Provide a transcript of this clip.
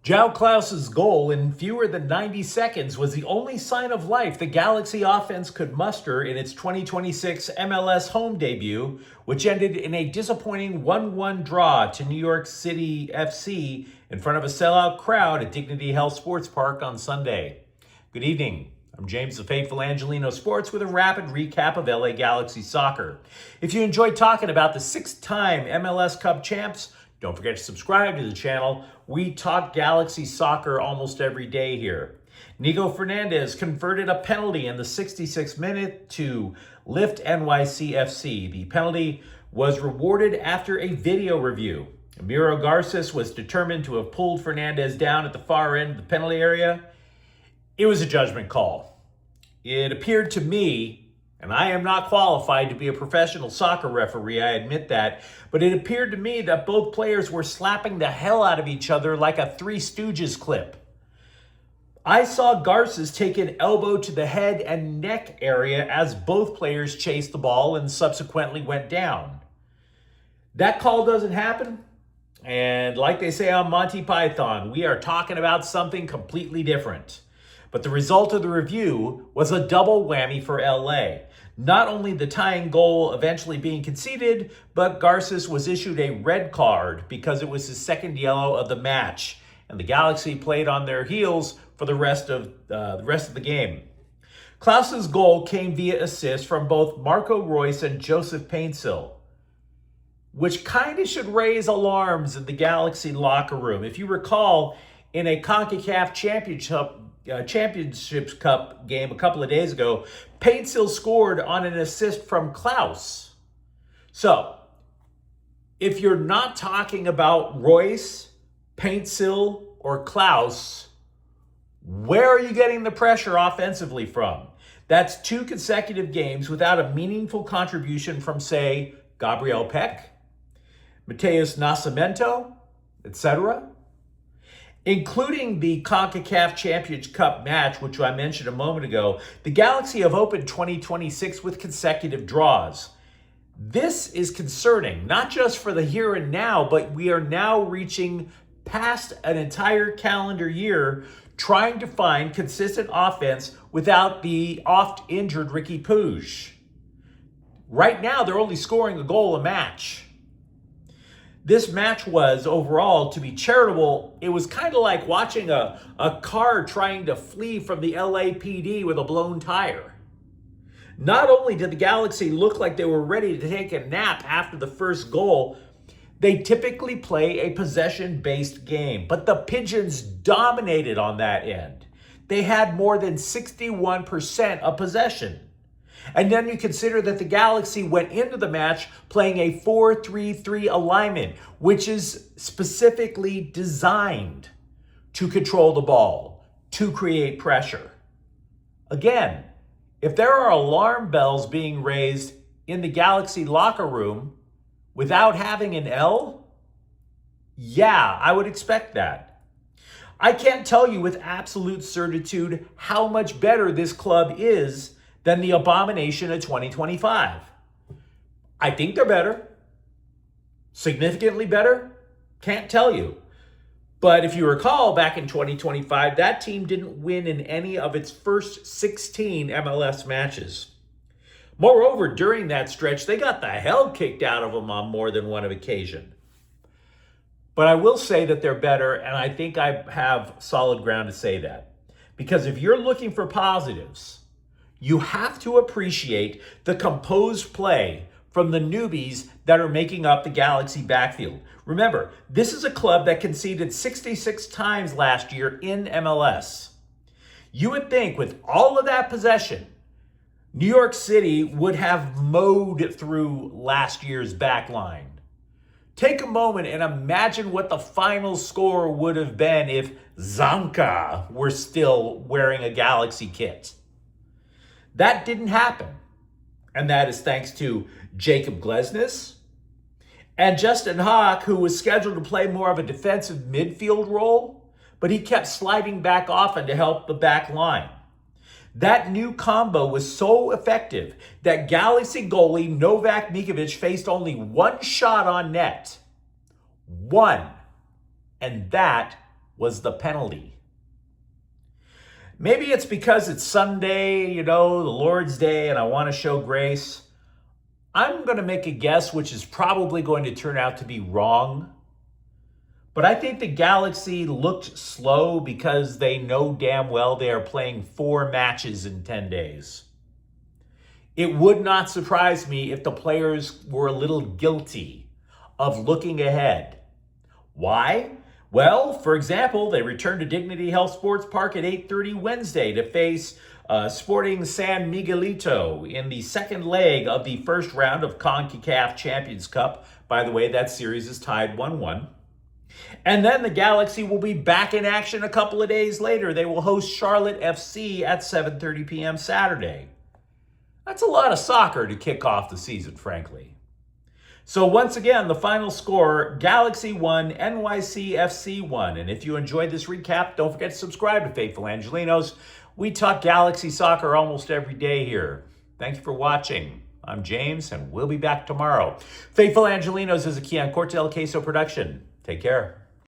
João Klaus's goal in fewer than 90 seconds was the only sign of life the Galaxy offense could muster in its 2026 MLS home debut, which ended in a disappointing 1-1 draw to New York City FC in front of a sellout crowd at Dignity Health Sports Park on Sunday. Good evening. I'm James the Faithful Angelino Sports with a rapid recap of LA Galaxy soccer. If you enjoyed talking about the six-time MLS Cup champs, don't forget to subscribe to the channel. We talk Galaxy soccer almost every day here. Nico Fernandez converted a penalty in the 66th minute to lift NYCFC. The penalty was rewarded after a video review. Miro Garces was determined to have pulled Fernandez down at the far end of the penalty area. It was a judgment call. It appeared to me, and I am not qualified to be a professional soccer referee, I admit that, but it appeared to me that both players were slapping the hell out of each other like a Three Stooges clip. I saw Garces take an elbow to the head and neck area as both players chased the ball and subsequently went down. That call doesn't happen, and like they say on Monty Python, we are talking about something completely different. But the result of the review was a double whammy for LA. Not only the tying goal eventually being conceded, but Garces was issued a red card because it was his second yellow of the match, and the Galaxy played on their heels for the rest of the game. Klaus's goal came via assist from both Marco Reus and Joseph Paintsil, which kind of should raise alarms in the Galaxy locker room. If you recall, in a CONCACAF Championships Cup game a couple of days ago, Paintsil scored on an assist from Klaus. So, if you're not talking about Reus, Paintsil, or Klaus, where are you getting the pressure offensively from? That's two consecutive games without a meaningful contribution from, say, Gabriel Peck, Mateus Nascimento, etc., including the CONCACAF Champions Cup match, which I mentioned a moment ago. The Galaxy have opened 2026 with consecutive draws. This is concerning, not just for the here and now, but we are now reaching past an entire calendar year trying to find consistent offense without the oft-injured Ricky Puig. Right now, they're only scoring a goal a match. This match was, overall, to be charitable, it was kind of like watching a car trying to flee from the LAPD with a blown tire. Not only did the Galaxy look like they were ready to take a nap after the first goal, they typically play a possession-based game, but the Pigeons dominated on that end. They had more than 61% of possession. And then you consider that the Galaxy went into the match playing a 4-3-3 alignment, which is specifically designed to control the ball, to create pressure. Again, if there are alarm bells being raised in the Galaxy locker room without having an L, yeah, I would expect that. I can't tell you with absolute certitude how much better this club is than the abomination of 2025. I think they're better. Significantly better? Can't tell you. But if you recall, back in 2025, that team didn't win in any of its first 16 MLS matches. Moreover, during that stretch, they got the hell kicked out of them on more than one occasion. But I will say that they're better, and I think I have solid ground to say that. Because if you're looking for positives, you have to appreciate the composed play from the newbies that are making up the Galaxy backfield. Remember, this is a club that conceded 66 times last year in MLS. You would think with all of that possession, New York City would have mowed through last year's back line. Take a moment and imagine what the final score would have been if Zanka were still wearing a Galaxy kit. That didn't happen, and that is thanks to Jacob Glesnes and Justin Hawk, who was scheduled to play more of a defensive midfield role, but he kept sliding back often to help the back line. That new combo was so effective that Galaxy goalie Novak Mikovic faced only one shot on net. One. And that was the penalty. Maybe it's because it's Sunday, the Lord's Day, and I want to show grace. I'm going to make a guess, which is probably going to turn out to be wrong. But I think the Galaxy looked slow because they know damn well they are playing 4 matches in 10 days. It would not surprise me if the players were a little guilty of looking ahead. Why? Well, for example, they return to Dignity Health Sports Park at 8:30 Wednesday to face Sporting San Miguelito in the second leg of the first round of CONCACAF Champions Cup. By the way, that series is tied 1-1. And then the Galaxy will be back in action a couple of days later. They will host Charlotte FC at 7:30 p.m. Saturday. That's a lot of soccer to kick off the season, frankly. So once again, the final score, Galaxy 1, NYCFC 1. And if you enjoyed this recap, don't forget to subscribe to Faithful Angelinos. We talk Galaxy soccer almost every day here. Thank you for watching. I'm James, and we'll be back tomorrow. Faithful Angelinos is a Kian Cortel Queso production. Take care.